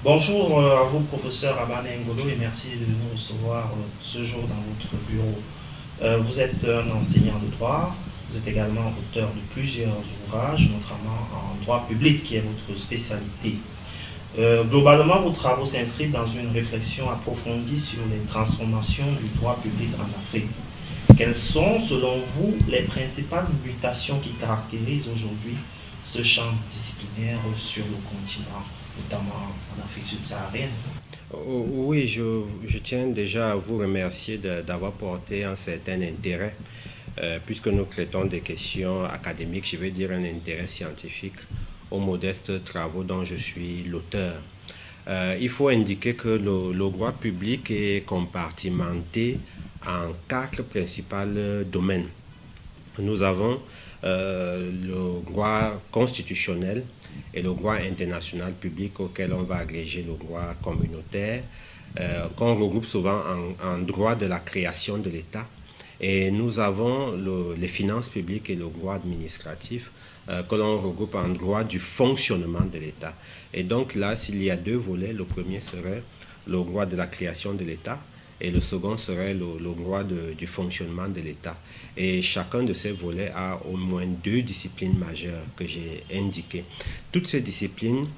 Bonjour à vous, professeur Abane Ngolo, et merci de nous recevoir ce jour dans votre bureau. Vous êtes un enseignant de droit, vous êtes également auteur de plusieurs ouvrages, notamment en droit public, qui est votre spécialité. Globalement, vos travaux s'inscrivent dans une réflexion approfondie sur les transformations du droit public en Afrique. Quelles sont, selon vous, les principales mutations qui caractérisent aujourd'hui ce champ disciplinaire sur le continent, notamment en Afrique subsaharienne? Oui, je tiens déjà à vous remercier d'avoir porté un certain intérêt, puisque nous traitons des questions académiques, je vais dire un intérêt scientifique, aux modestes travaux dont je suis l'auteur. Il faut indiquer que le droit public est compartimenté en quatre principaux domaines. Nous avons le droit constitutionnel et le droit international public auquel on va agréger le droit communautaire, qu'on regroupe souvent en droit de la création de l'État. Et nous avons les finances publiques et le droit administratif que l'on regroupe en droit du fonctionnement de l'État. Et donc là, s'il y a deux volets, le premier serait le droit de la création de l'État et le second serait le droit du fonctionnement de l'État. Et chacun de ces volets a au moins deux disciplines majeures que j'ai indiquées. Toutes ces disciplines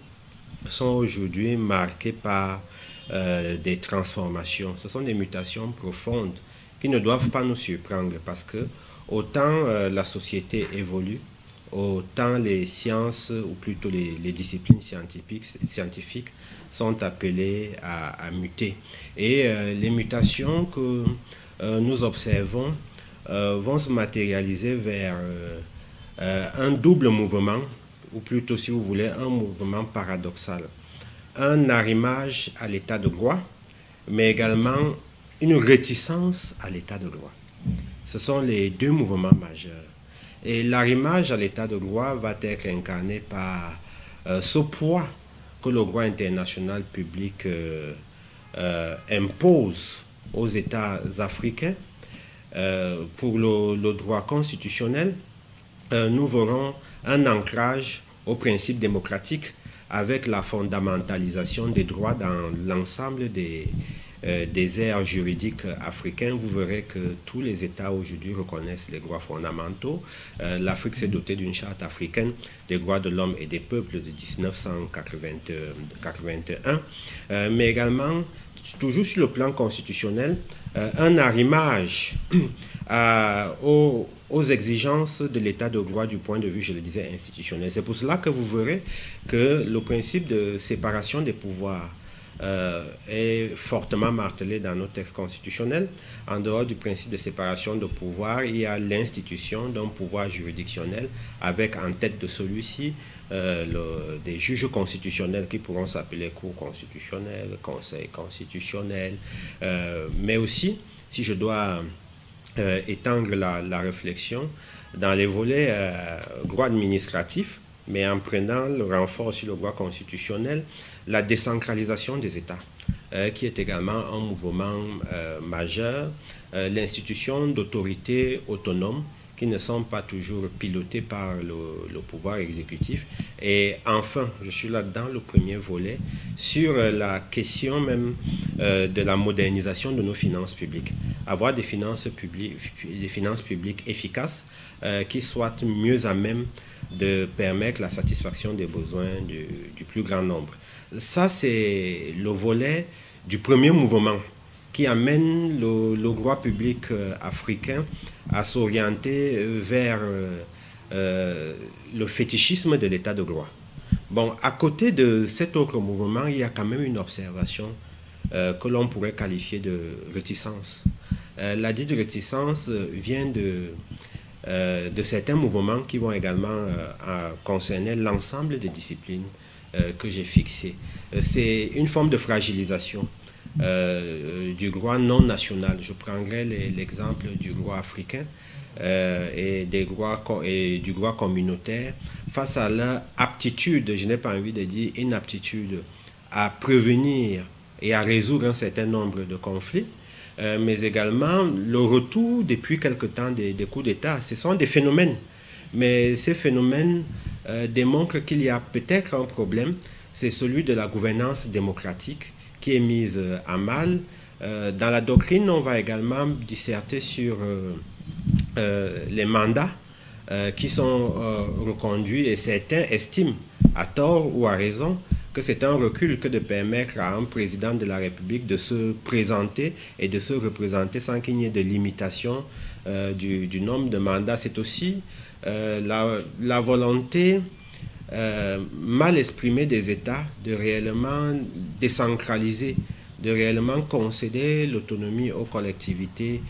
sont aujourd'hui marquées par des transformations. Ce sont des mutations profondes qui ne doivent pas nous surprendre parce que autant la société évolue, autant les sciences, ou plutôt les disciplines scientifiques sont appelées à muter. Et les mutations que nous observons vont se matérialiser vers un double mouvement, ou plutôt, si vous voulez, un mouvement paradoxal. Un arrimage à l'état de droit, mais également une réticence à l'état de droit. Ce sont les deux mouvements majeurs. Et l'arrimage à l'état de droit va être incarné par ce poids que le droit international public impose aux États africains. Pour le droit constitutionnel, nous verrons un ancrage aux principes démocratiques avec la fondamentalisation des droits dans l'ensemble des aires juridiques africains. Vous verrez que tous les États aujourd'hui reconnaissent les droits fondamentaux. L'Afrique s'est dotée d'une charte africaine des droits de l'homme et des peuples de 1981, mais également, toujours sur le plan constitutionnel, un arrimage aux exigences de l'état de droit du point de vue, je le disais, institutionnel. C'est pour cela que vous verrez que le principe de séparation des pouvoirs est fortement martelé dans nos textes constitutionnels. En dehors du principe de séparation de pouvoir, il y a l'institution d'un pouvoir juridictionnel avec en tête de celui-ci des juges constitutionnels qui pourront s'appeler cour constitutionnelle, conseil constitutionnel, mais aussi, si je dois étendre la réflexion, dans les volets droit administratif, mais en prenant le renfort sur le droit constitutionnel, la décentralisation des États, qui est également un mouvement majeur, l'institution d'autorités autonomes qui ne sont pas toujours pilotées par le pouvoir exécutif. Et enfin, je suis là dans le premier volet, sur la question même de la modernisation de nos finances publiques. Avoir des finances publiques efficaces qui soient mieux à même de permettre la satisfaction des besoins du plus grand nombre. Ça, c'est le volet du premier mouvement qui amène le droit public africain à s'orienter vers le fétichisme de l'état de droit. Bon, à côté de cet autre mouvement, il y a quand même une observation que l'on pourrait qualifier de réticence. La dite réticence vient de certains mouvements qui vont également concerner l'ensemble des disciplines que j'ai fixées. C'est une forme de fragilisation du droit non national. Je prendrai l'exemple du droit africain et du droit communautaire face à leur aptitude, je n'ai pas envie de dire inaptitude, à prévenir et à résoudre un certain nombre de conflits, mais également le retour depuis quelque temps des coups d'État. Ce sont des phénomènes, mais ces phénomènes démontrent qu'il y a peut-être un problème c'est celui de la gouvernance démocratique qui est mise à mal. Dans la doctrine, on va également disserter sur les mandats qui sont reconduits, et certains estiment, à tort ou à raison, que c'est un recul que de permettre à un président de la République de se présenter et de se représenter sans qu'il n'y ait de limitation du nombre de mandats. C'est aussi la volonté mal exprimée des États de réellement décentraliser, de réellement concéder l'autonomie aux collectivités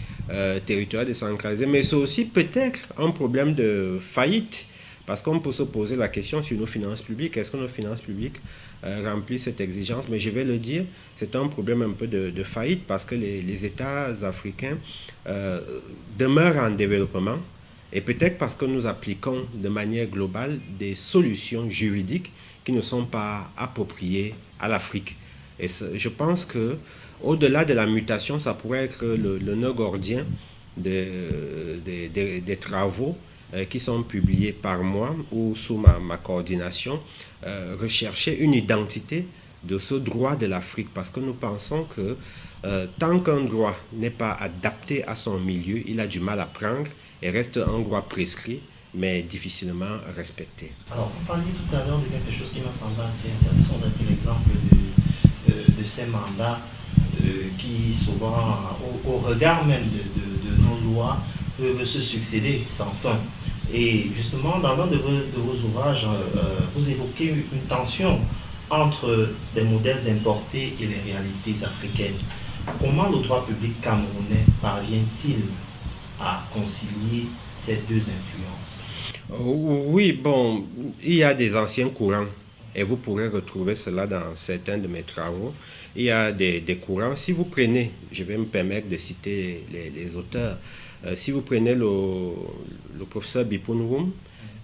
territoriales décentralisées. Mais c'est aussi peut-être un problème de faillite, parce qu'on peut se poser la question sur nos finances publiques. Est-ce que nos finances publiques remplissent cette exigence? Mais je vais le dire, c'est un problème un peu de faillite, parce que les États africains demeurent en développement, et peut-être parce que nous appliquons de manière globale des solutions juridiques qui ne sont pas appropriées à l'Afrique. Et je pense que au-delà de la mutation, ça pourrait être le nœud gordien des travaux qui sont publiés par moi ou sous ma coordination, rechercher une identité de ce droit de l'Afrique, parce que nous pensons que tant qu'un droit n'est pas adapté à son milieu, il a du mal à prendre et reste un droit prescrit, mais difficilement respecté. Alors, vous parliez tout à l'heure de quelque chose qui m'a semblé assez intéressant, on a pris l'exemple de ces mandats qui souvent, au regard même de nos lois, peuvent se succéder sans fin. Et justement, dans l'un de vos ouvrages, vous évoquez une tension entre les modèles importés et les réalités africaines. Comment le droit public camerounais parvient-il à concilier ces deux influences? Oui, bon, il y a des anciens courants, et vous pourrez retrouver cela dans certains de mes travaux. Il y a des courants. Si vous prenez, je vais me permettre de citer les auteurs, si vous prenez le professeur Bipoun,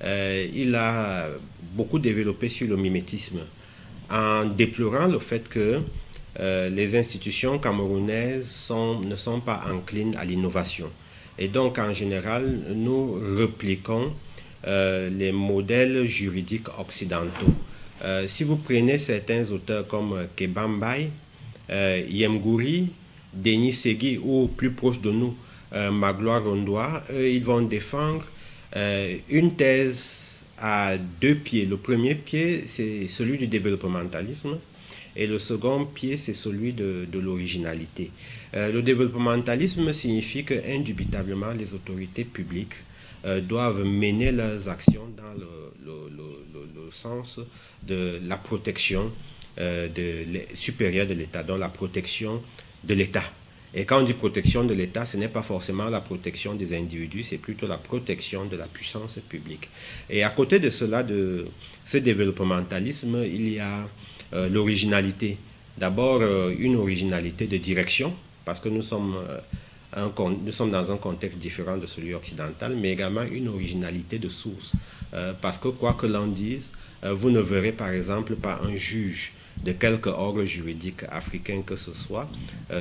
il a beaucoup développé sur le mimétisme, en déplorant le fait que les institutions camerounaises ne sont pas enclines à l'innovation. Et donc, en général, nous repliquons les modèles juridiques occidentaux. Si vous prenez certains auteurs comme Kebambaye, Yemgouri, Denis Segui, ou plus proche de nous, Magloire Rondois, ils vont défendre une thèse à deux pieds. Le premier pied, c'est celui du développementalisme, et le second pied, c'est celui de l'originalité. Le développementalisme signifie que, indubitablement, les autorités publiques doivent mener leurs actions dans le sens de la protection supérieure de l'État, dans la protection de l'État. Et quand on dit protection de l'État, ce n'est pas forcément la protection des individus, c'est plutôt la protection de la puissance publique. Et à côté de cela, de ce développementalisme, il y a l'originalité. D'abord, une originalité de direction, parce que nous sommes dans un contexte différent de celui occidental, mais également une originalité de source. Parce que quoi que l'on dise, vous ne verrez par exemple pas un juge de quelque ordre juridique africain que ce soit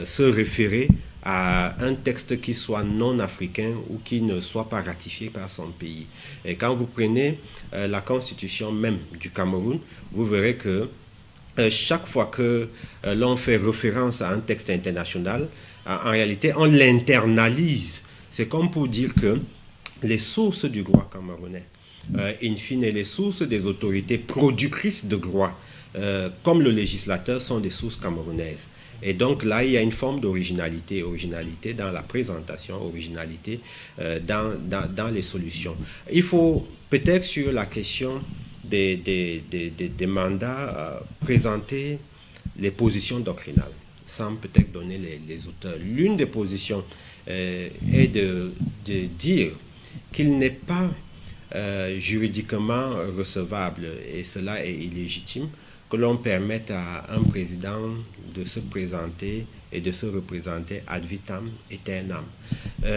se référer à un texte qui soit non africain ou qui ne soit pas ratifié par son pays. Et quand vous prenez la constitution même du Cameroun, vous verrez que chaque fois que l'on fait référence à un texte international, en réalité, on l'internalise. C'est comme pour dire que les sources du droit camerounais, in fine, les sources des autorités productrices de droit, comme le législateur, sont des sources camerounaises. Et donc là, il y a une forme d'originalité, originalité dans la présentation, originalité dans les solutions. Il faut peut-être sur la question des mandats présenter les positions doctrinales, sans peut-être donner les auteurs. L'une des positions est de dire qu'il n'est pas juridiquement recevable, et cela est illégitime, que l'on permette à un président de se présenter et de se représenter ad vitam aeternam.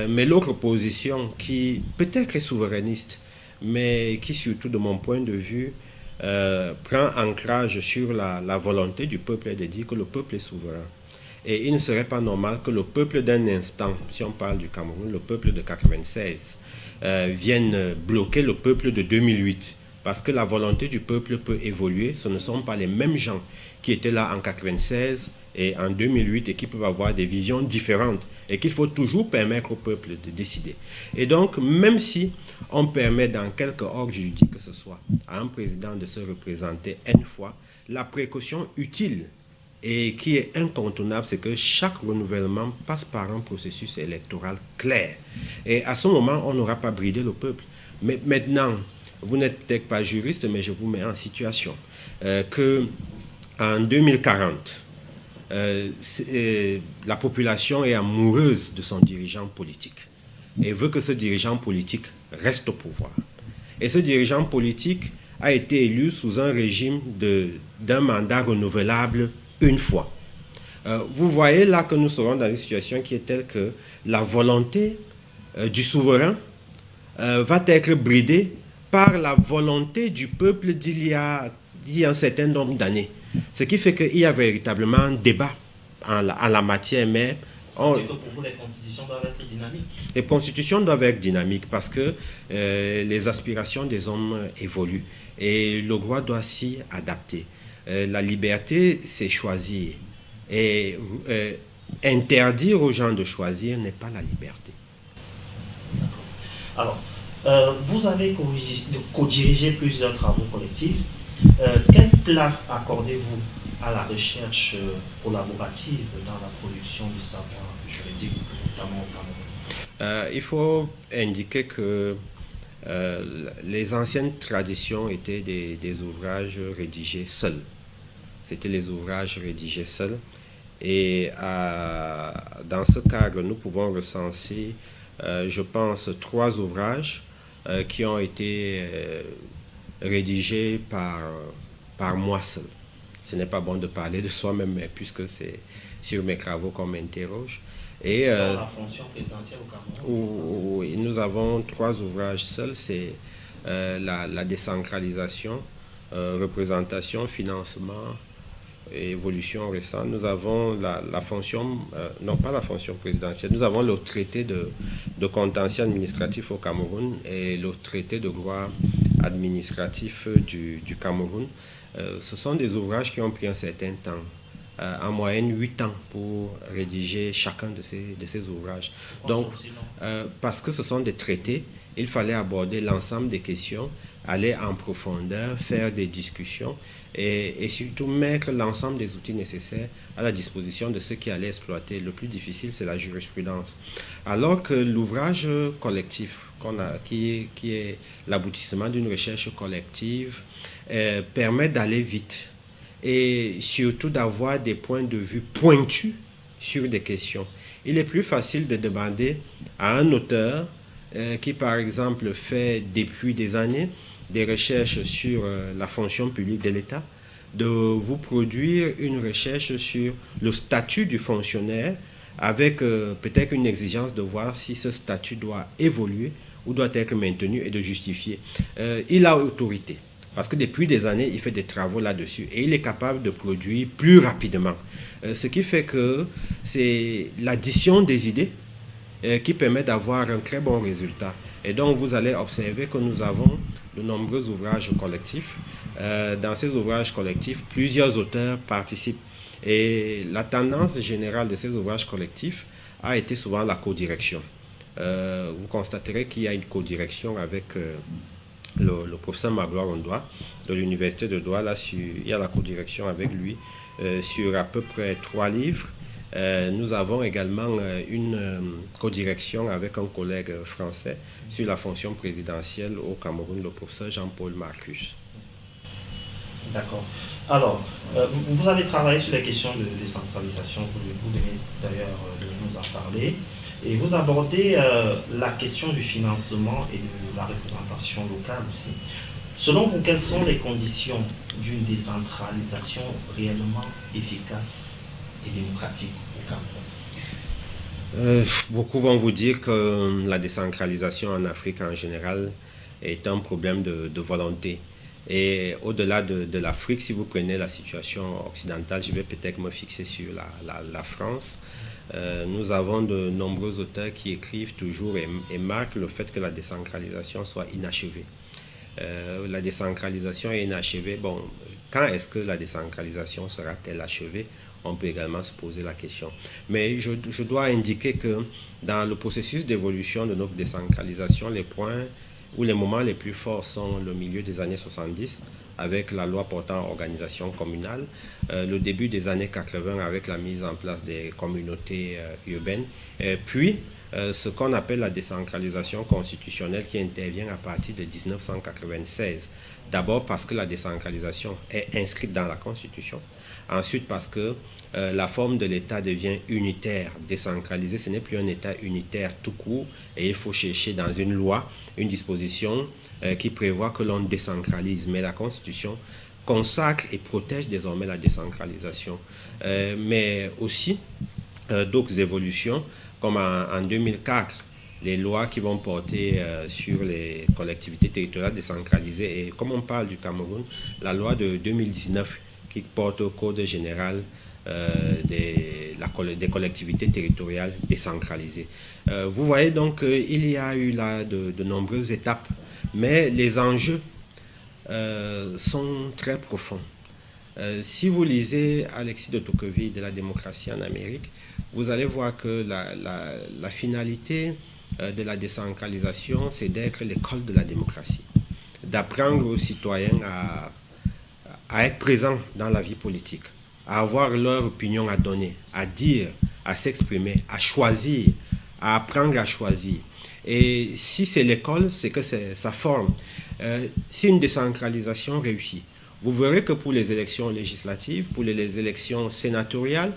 Mais l'autre position, qui peut-être est souverainiste, mais qui surtout de mon point de vue prend ancrage sur la volonté du peuple, et de dire que le peuple est souverain. Et il ne serait pas normal que le peuple d'un instant, si on parle du Cameroun, le peuple de 96, vienne bloquer le peuple de 2008 Parce que la volonté du peuple peut évoluer. Ce ne sont pas les mêmes gens qui étaient là en 1996 et en 2008 et qui peuvent avoir des visions différentes et qu'il faut toujours permettre au peuple de décider. Et donc, même si on permet dans quelque ordre juridique que ce soit à un président de se représenter N fois, la précaution utile et qui est incontournable, c'est que chaque renouvellement passe par un processus électoral clair. Et à ce moment, on n'aura pas bridé le peuple. Mais maintenant, vous n'êtes peut-être pas juriste, mais je vous mets en situation que en 2040, la population est amoureuse de son dirigeant politique et veut que ce dirigeant politique reste au pouvoir. Et ce dirigeant politique a été élu sous un régime d'un mandat renouvelable une fois. Vous voyez là que nous serons dans une situation qui est telle que la volonté du souverain va être bridée par la volonté du peuple d'il y a un certain nombre d'années. Ce qui fait qu'il y a véritablement un débat en la matière, mais... Ça veut dire que pour vous, les constitutions doivent être dynamiques. Les constitutions doivent être dynamiques parce que les aspirations des hommes évoluent et le droit doit s'y adapter. La liberté, c'est choisir. Et interdire aux gens de choisir n'est pas la liberté. Alors, vous avez co-dirigé plusieurs travaux collectifs. Quelle place accordez-vous à la recherche collaborative dans la production du savoir juridique, notamment au Cameroun? Il faut indiquer que les anciennes traditions étaient des ouvrages rédigés seuls. C'était les ouvrages rédigés seuls. Et dans ce cadre, nous pouvons recenser, je pense, 3 ouvrages qui ont été rédigés par moi seul. Ce n'est pas bon de parler de soi-même, mais puisque c'est sur mes travaux qu'on m'interroge. Et dans la fonction présidentielle au Cameroun? Oui, nous avons 3 ouvrages seuls. C'est la décentralisation, représentation, financement et évolution récente. Nous avons la fonction, non pas la fonction présidentielle, nous avons le traité de contentieux administratif au Cameroun et le traité de droit administratif du Cameroun. Ce sont des ouvrages qui ont pris un certain temps, en moyenne 8 ans pour rédiger chacun de ces ouvrages. Donc, parce que ce sont des traités, il fallait aborder l'ensemble des questions, aller en profondeur, faire des discussions et surtout mettre l'ensemble des outils nécessaires à la disposition de ceux qui allaient exploiter. Le plus difficile, c'est la jurisprudence. Alors que l'ouvrage collectif, qui est l'aboutissement d'une recherche collective, permet d'aller vite et surtout d'avoir des points de vue pointus sur des questions. Il est plus facile de demander à un auteur qui, par exemple, fait depuis des années des recherches sur la fonction publique de l'État, de vous produire une recherche sur le statut du fonctionnaire avec peut-être une exigence de voir si ce statut doit évoluer ou doit être maintenu et de justifier. Il a autorité. Parce que depuis des années, il fait des travaux là-dessus et il est capable de produire plus rapidement. Ce qui fait que c'est l'addition des idées qui permet d'avoir un très bon résultat. Et donc, vous allez observer que nous avons de nombreux ouvrages collectifs. Dans ces ouvrages collectifs, plusieurs auteurs participent. Et la tendance générale de ces ouvrages collectifs a été souvent la codirection. Vous constaterez qu'il y a une codirection avec... le professeur Magloire Ondoa de l'Université de Douala, il y a la codirection avec lui sur à peu près 3 livres. Nous avons également une codirection avec un collègue français sur la fonction présidentielle au Cameroun, le professeur Jean-Paul Marcus. D'accord. Alors, vous avez travaillé sur les questions de décentralisation, vous venez d'ailleurs de nous en parler. Et vous abordez la question du financement et de la représentation locale aussi. Selon vous, quelles sont les conditions d'une décentralisation réellement efficace et démocratique au Cameroun? Beaucoup vont vous dire que la décentralisation en Afrique en général est un problème de volonté. Et au-delà de l'Afrique, si vous prenez la situation occidentale, je vais peut-être me fixer sur la France. Nous avons de nombreux auteurs qui écrivent toujours et marquent le fait que la décentralisation soit inachevée. La décentralisation est inachevée. Bon, quand est-ce que la décentralisation sera-t-elle achevée? On peut également se poser la question. Mais je dois indiquer que dans le processus d'évolution de notre décentralisation, les points ou les moments les plus forts sont le milieu des années 70 avec la loi portant organisation communale, le début des années 80 avec la mise en place des communautés urbaines, puis ce qu'on appelle la décentralisation constitutionnelle qui intervient à partir de 1996. D'abord parce que la décentralisation est inscrite dans la Constitution, ensuite parce que la forme de l'État devient unitaire, décentralisé, ce n'est plus un État unitaire tout court et il faut chercher dans une loi une disposition qui prévoit que l'on décentralise. Mais la Constitution consacre et protège désormais la décentralisation. Mais aussi d'autres évolutions, comme en 2004, les lois qui vont porter sur les collectivités territoriales décentralisées. Et comme on parle du Cameroun, la loi de 2019 qui porte au Code général des collectivités territoriales décentralisées. Vous voyez donc il y a eu là de nombreuses étapes, mais les enjeux sont très profonds. Si vous lisez Alexis de Tocqueville de la démocratie en Amérique, vous allez voir que la finalité de la décentralisation, c'est d'être l'école de la démocratie, d'apprendre aux citoyens à être présents dans la vie politique, à avoir leur opinion à donner, à dire, à s'exprimer, à choisir, à apprendre à choisir. Et si c'est l'école, c'est que ça forme. Si une décentralisation réussit, vous verrez que pour les élections législatives, pour les élections sénatoriales,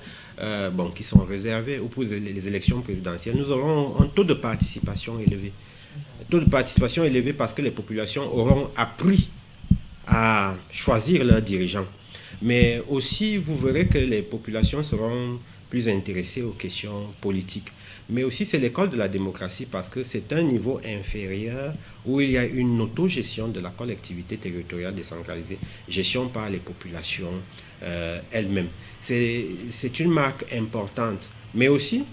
qui sont réservées, ou pour les élections présidentielles, nous aurons un taux de participation élevé. Un taux de participation élevé parce que les populations auront appris à choisir leurs dirigeants. Mais aussi, vous verrez que les populations seront plus intéressées aux questions politiques. Mais aussi, c'est l'école de la démocratie parce que c'est un niveau inférieur où il y a une autogestion de la collectivité territoriale décentralisée, gestion par les populations elles-mêmes. C'est une marque importante, mais aussi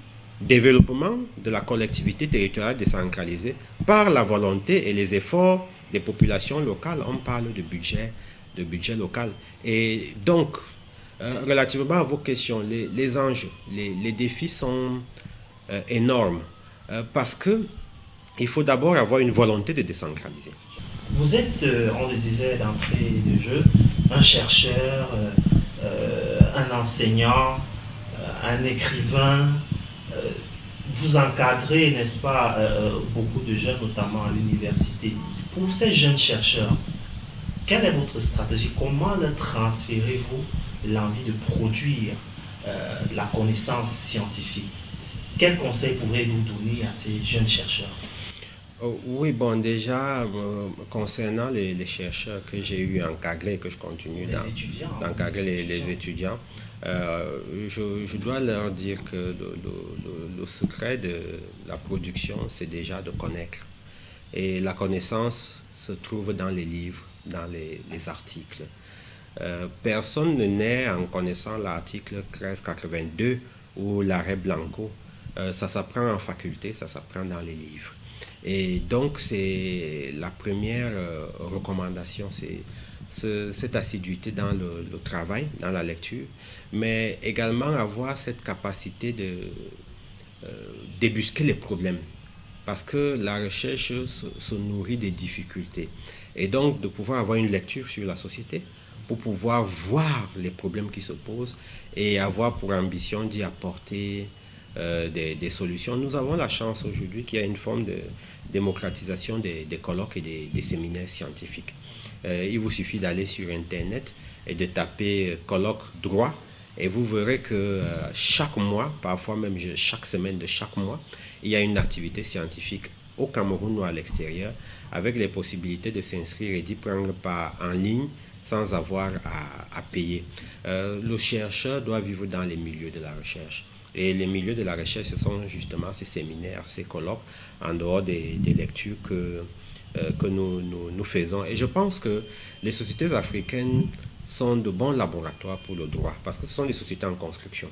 développement de la collectivité territoriale décentralisée par la volonté et les efforts des populations locales. On parle de budget local. Et donc, relativement à vos questions, les enjeux, les défis sont énormes parce que il faut d'abord avoir une volonté de décentraliser. Vous êtes, on le disait d'entrée de jeu, un chercheur, un enseignant, un écrivain. Vous encadrez, n'est-ce pas, beaucoup de jeunes, notamment à l'université. Pour ces jeunes chercheurs, quelle est votre stratégie? Comment leur transférez-vous l'envie de produire la connaissance scientifique? Quels conseils pourriez-vous donner à ces jeunes chercheurs? Oui, bon, déjà, concernant les chercheurs que j'ai eu encadrés, que je continue d'encadrer les étudiants, je dois leur dire que le secret de la production, c'est déjà de connaître. Et la connaissance se trouve dans les livres, dans les articles. Personne ne naît en connaissant l'article 1382 ou l'arrêt Blanco. Ça s'apprend en faculté, ça s'apprend dans les livres. Et donc, c'est la première recommandation, c'est cette assiduité dans le travail, dans la lecture, mais également avoir cette capacité de débusquer les problèmes. Parce que la recherche se nourrit des difficultés. Et donc, de pouvoir avoir une lecture sur la société pour pouvoir voir les problèmes qui se posent et avoir pour ambition d'y apporter des solutions. Nous avons la chance aujourd'hui qu'il y a une forme de démocratisation des colloques et des séminaires scientifiques. Il vous suffit d'aller sur Internet et de taper colloque droit et vous verrez que chaque mois, parfois même chaque semaine de chaque mois, il y a une activité scientifique au Cameroun ou à l'extérieur avec les possibilités de s'inscrire et d'y prendre part en ligne sans avoir à payer. Le chercheur doit vivre dans les milieux de la recherche. Et les milieux de la recherche, ce sont justement ces séminaires, ces colloques, en dehors des lectures que nous faisons. Et je pense que les sociétés africaines sont de bons laboratoires pour le droit, parce que ce sont des sociétés en construction.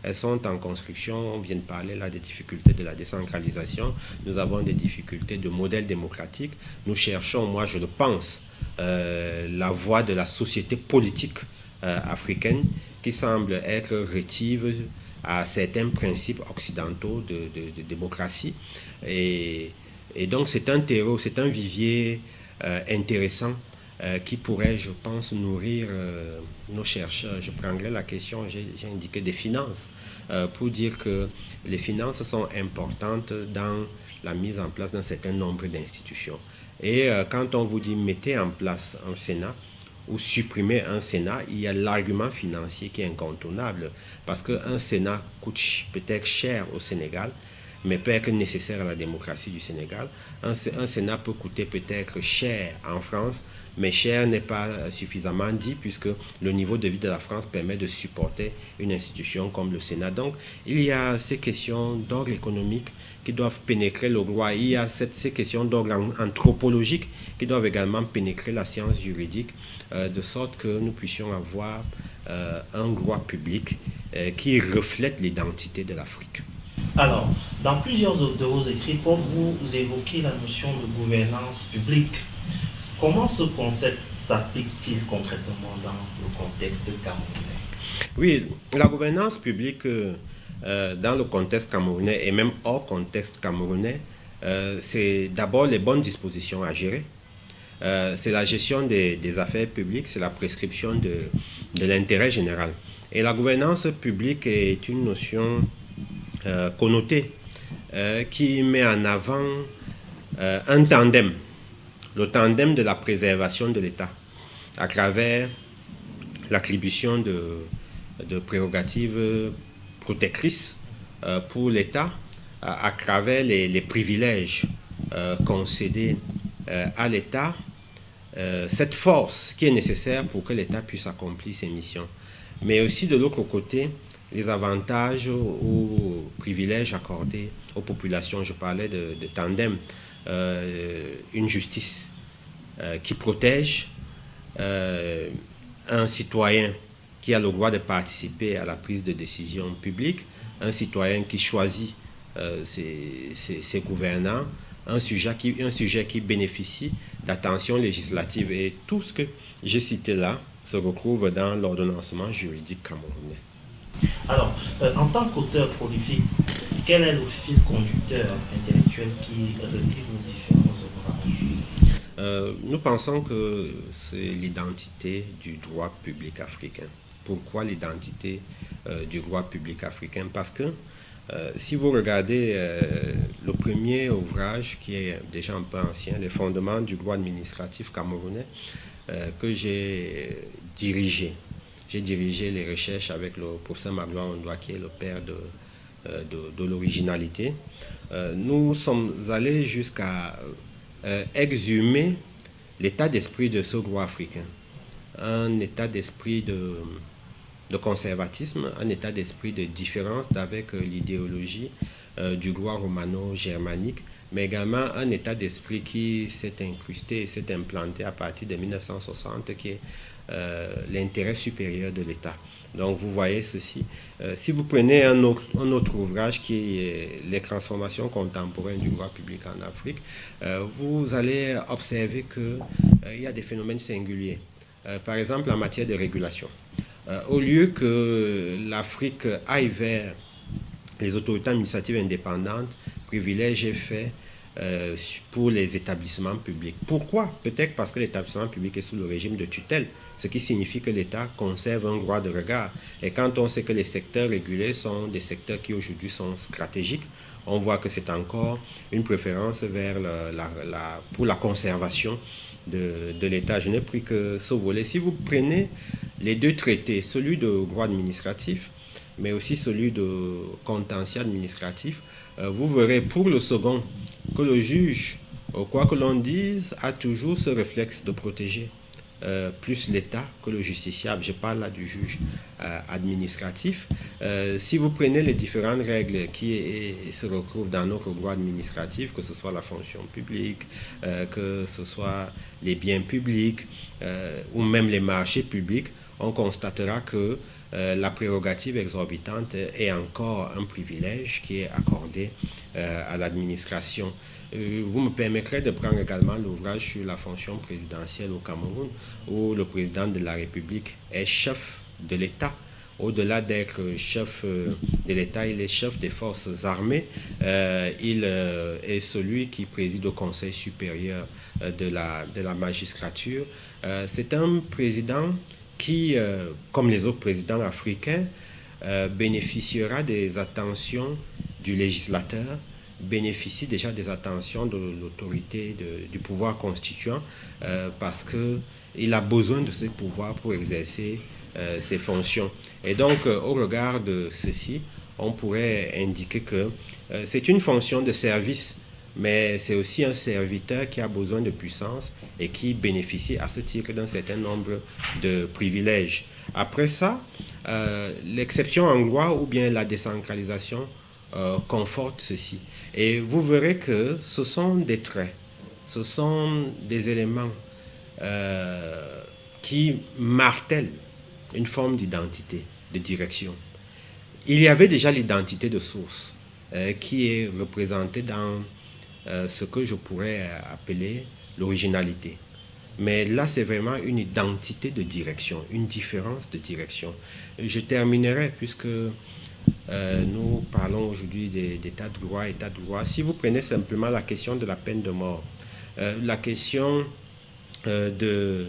elles sont en construction. On vient de parler là des difficultés de la décentralisation. Nous avons des difficultés de modèle démocratique. Nous cherchons, moi je le pense, la voie de la société politique africaine qui semble être rétive à certains principes occidentaux de démocratie. Et donc c'est un terreau, c'est un vivier intéressant qui pourrait, je pense, nourrir nos chercheurs. Je prendrai la question, j'ai indiqué des finances, pour dire que les finances sont importantes dans la mise en place d'un certain nombre d'institutions. Et quand on vous dit mettez en place un Sénat ou supprimer un Sénat, il y a l'argument financier qui est incontournable, parce qu'un Sénat coûte peut-être cher au Sénégal, mais peut être nécessaire à la démocratie du Sénégal. Un Sénat peut coûter peut-être cher en France, mais cher n'est pas suffisamment dit, puisque le niveau de vie de la France permet de supporter une institution comme le Sénat. Donc, il y a ces questions d'ordre économique qui doivent pénétrer le droit. Il y a ces questions d'ordre anthropologique qui doivent également pénétrer la science juridique, de sorte que nous puissions avoir un droit public qui reflète l'identité de l'Afrique. Alors, dans plusieurs de vos écrits, vous évoquez la notion de gouvernance publique. Comment ce concept s'applique-t-il concrètement dans le contexte camerounais? Oui, la gouvernance publique dans le contexte camerounais et même hors contexte camerounais, c'est d'abord les bonnes dispositions à gérer. C'est la gestion des affaires publiques, c'est la prescription de l'intérêt général. Et la gouvernance publique est une notion connotée qui met en avant un tandem, le tandem de la préservation de l'État à travers l'attribution de prérogatives protectrices pour l'État à travers les privilèges concédés à l'État, cette force qui est nécessaire pour que l'État puisse accomplir ses missions. Mais aussi de l'autre côté, les avantages ou privilèges accordés aux populations. Je parlais de tandem, une justice qui protège, un citoyen qui a le droit de participer à la prise de décision publique, un citoyen qui choisit ses gouvernants, un sujet qui bénéficie d'attention législative. Et tout ce que j'ai cité là se retrouve dans l'ordonnancement juridique camerounais. Alors, en tant qu'auteur prolifique, quel est le fil conducteur intellectuel qui relie vos différents ouvrages? Nous pensons que c'est l'identité du droit public africain. Pourquoi l'identité du droit public africain? Parce que si vous regardez le premier ouvrage, qui est déjà un peu ancien, Les fondements du droit administratif camerounais, que j'ai dirigé. J'ai dirigé les recherches avec le professeur Magloire Ondoa, qui est le père de l'originalité. Nous sommes allés jusqu'à exhumer l'état d'esprit de ce droit africain. Un état d'esprit de conservatisme, un état d'esprit de différence avec l'idéologie du droit romano-germanique, mais également un état d'esprit qui s'est incrusté et s'est implanté à partir de 1960, qui est l'intérêt supérieur de l'État. Donc vous voyez ceci. Si vous prenez un autre ouvrage qui est Les transformations contemporaines du droit public en Afrique, vous allez observer qu'il y a des phénomènes singuliers. Par exemple, en matière de régulation. Au lieu que l'Afrique aille vers les autorités administratives indépendantes, privilège est fait pour les établissements publics. Pourquoi? Peut-être parce que l'établissement public est sous le régime de tutelle, ce qui signifie que l'État conserve un droit de regard. Et quand on sait que les secteurs régulés sont des secteurs qui aujourd'hui sont stratégiques, on voit que c'est encore une préférence vers pour la conservation de l'État. Je n'ai pris que ce volet. Si vous prenez les deux traités, celui de droit administratif, mais aussi celui de contentieux administratif, vous verrez pour le second que le juge, quoi que l'on dise, a toujours ce réflexe de protéger plus l'État que le justiciable. Je parle là du juge administratif. Si vous prenez les différentes règles qui se retrouvent dans notre droit administratif, que ce soit la fonction publique, que ce soit les biens publics ou même les marchés publics, on constatera que la prérogative exorbitante est encore un privilège qui est accordé à l'administration. Vous me permettrez de prendre également l'ouvrage sur la fonction présidentielle au Cameroun, où le président de la République est chef de l'État. Au-delà d'être chef de l'État, il est chef des forces armées. Il est celui qui préside au Conseil supérieur de la magistrature. C'est un président qui, comme les autres présidents africains, bénéficiera des attentions du législateur, bénéficie déjà des attentions de l'autorité du pouvoir constituant parce qu'il a besoin de ces pouvoirs pour exercer ses fonctions. Et donc, au regard de ceci, on pourrait indiquer que c'est une fonction de service, mais c'est aussi un serviteur qui a besoin de puissance et qui bénéficie à ce titre d'un certain nombre de privilèges. Après ça, l'exception en droit ou bien la décentralisation conforte ceci. Et vous verrez que ce sont des traits, ce sont des éléments qui martèlent une forme d'identité, de direction. Il y avait déjà l'identité de source qui est représentée dans ce que je pourrais appeler l'originalité. Mais là, c'est vraiment une identité de direction, une différence de direction. Je terminerai puisque nous parlons aujourd'hui d'état de droit, état de droit. Si vous prenez simplement la question de la peine de mort, la question de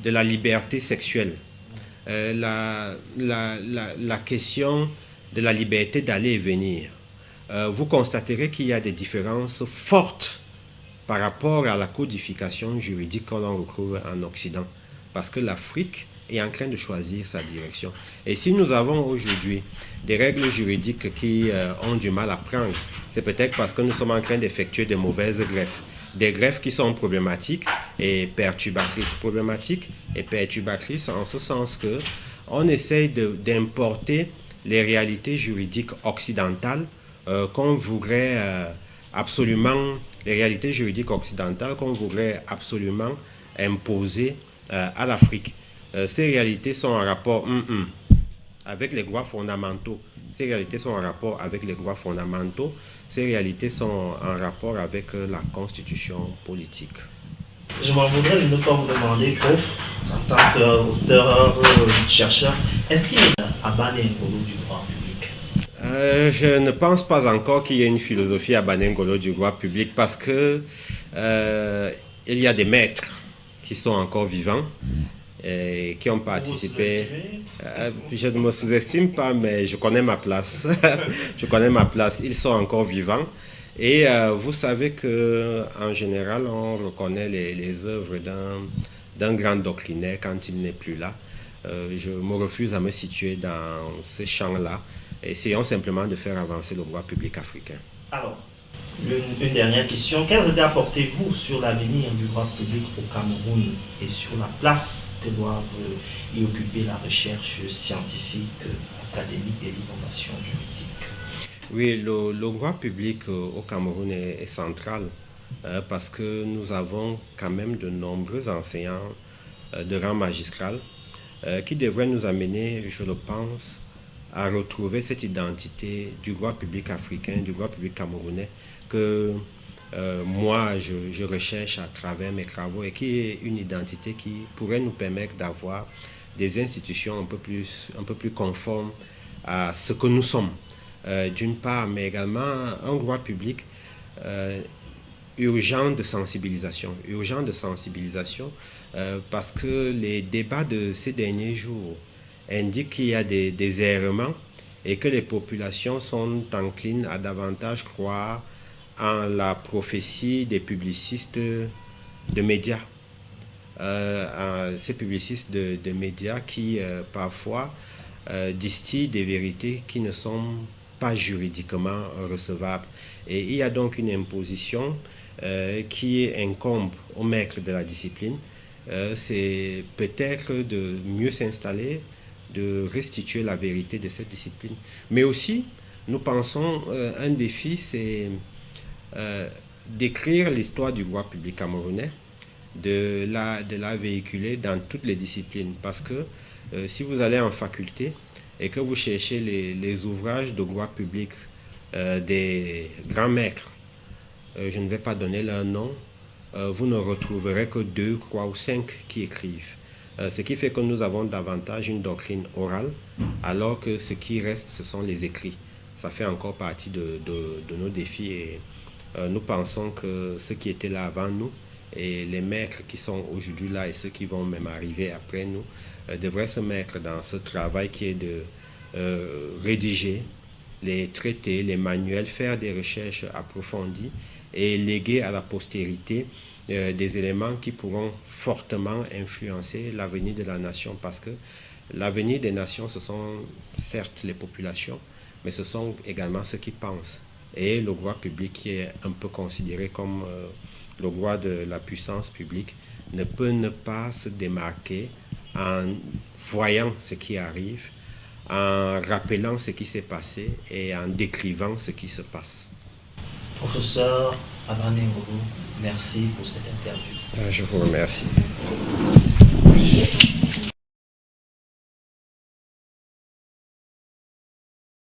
la liberté sexuelle, la question de la liberté d'aller et venir, vous constaterez qu'il y a des différences fortes par rapport à la codification juridique que l'on retrouve en Occident. Parce que l'Afrique est en train de choisir sa direction. Et si nous avons aujourd'hui des règles juridiques qui ont du mal à prendre, c'est peut-être parce que nous sommes en train d'effectuer de mauvaises greffes. Des greffes qui sont problématiques et perturbatrices. Problématiques et perturbatrices en ce sens que on essaye d'importer les réalités juridiques occidentales qu'on voudrait absolument, les réalités juridiques occidentales qu'on voudrait absolument imposer à l'Afrique. Ces réalités sont en rapport avec les droits fondamentaux. Ces réalités sont en rapport avec les droits fondamentaux. Ces réalités sont en rapport avec la constitution politique. Je m'en voudrais de ne pas vous demander, prof, en tant qu'auteur, chercheur, est-ce qu'il y a Abane Ngolo du droit public? Je ne pense pas encore qu'il y ait une philosophie Abane Ngolo du droit public parce que il y a des maîtres qui sont encore vivants et qui ont participé. Je ne me sous-estime pas, mais je connais ma place. Je connais ma place. Ils sont encore vivants. Et vous savez qu'en général, on reconnaît les œuvres d'un grand doctrinaire quand il n'est plus là. Je me refuse à me situer dans ces champs-là. Essayons simplement de faire avancer le droit public africain. Alors, une dernière question. Quel regard portez-vous sur l'avenir du droit public au Cameroun et sur la place que doivent y occuper la recherche scientifique, académique et l'innovation juridique? Oui, le droit public au Cameroun est central parce que nous avons quand même de nombreux enseignants de rang magistral qui devraient nous amener, je le pense, à retrouver cette identité du droit public africain, du droit public camerounais que moi je recherche à travers mes travaux et qui est une identité qui pourrait nous permettre d'avoir des institutions un peu plus conformes à ce que nous sommes. D'une part, mais également un droit public urgent de sensibilisation parce que les débats de ces derniers jours indiquent qu'il y a des errements et que les populations sont enclines à davantage croire en la prophétie des publicistes de médias. Ces publicistes de médias qui parfois distillent des vérités qui ne sont pas juridiquement recevables. Et il y a donc une imposition qui incombe au maître de la discipline. C'est peut-être de mieux s'installer, de restituer la vérité de cette discipline. Mais aussi, nous pensons, un défi, c'est d'écrire l'histoire du droit public camerounais, de la véhiculer dans toutes les disciplines. Parce que Si vous allez en faculté et que vous cherchez les ouvrages de droit public des grands maîtres, je ne vais pas donner leur nom, vous ne retrouverez que 2, 3 ou 5 qui écrivent. Ce qui fait que nous avons davantage une doctrine orale, alors que ce qui reste, ce sont les écrits. Ça fait encore partie de nos défis et nous pensons que ceux qui étaient là avant nous et les maîtres qui sont aujourd'hui là et ceux qui vont même arriver après nous devraient se mettre dans ce travail qui est de rédiger les traités, les manuels, faire des recherches approfondies et léguer à la postérité des éléments qui pourront fortement influencer l'avenir de la nation, parce que l'avenir des nations, ce sont certes les populations, mais ce sont également ceux qui pensent. Et le droit public, qui est un peu considéré comme le droit de la puissance publique, ne peut ne pas se démarquer en voyant ce qui arrive, en rappelant ce qui s'est passé et en décrivant ce qui se passe. Professeur Abane Ngolo, merci pour cette interview. Je vous remercie. Merci.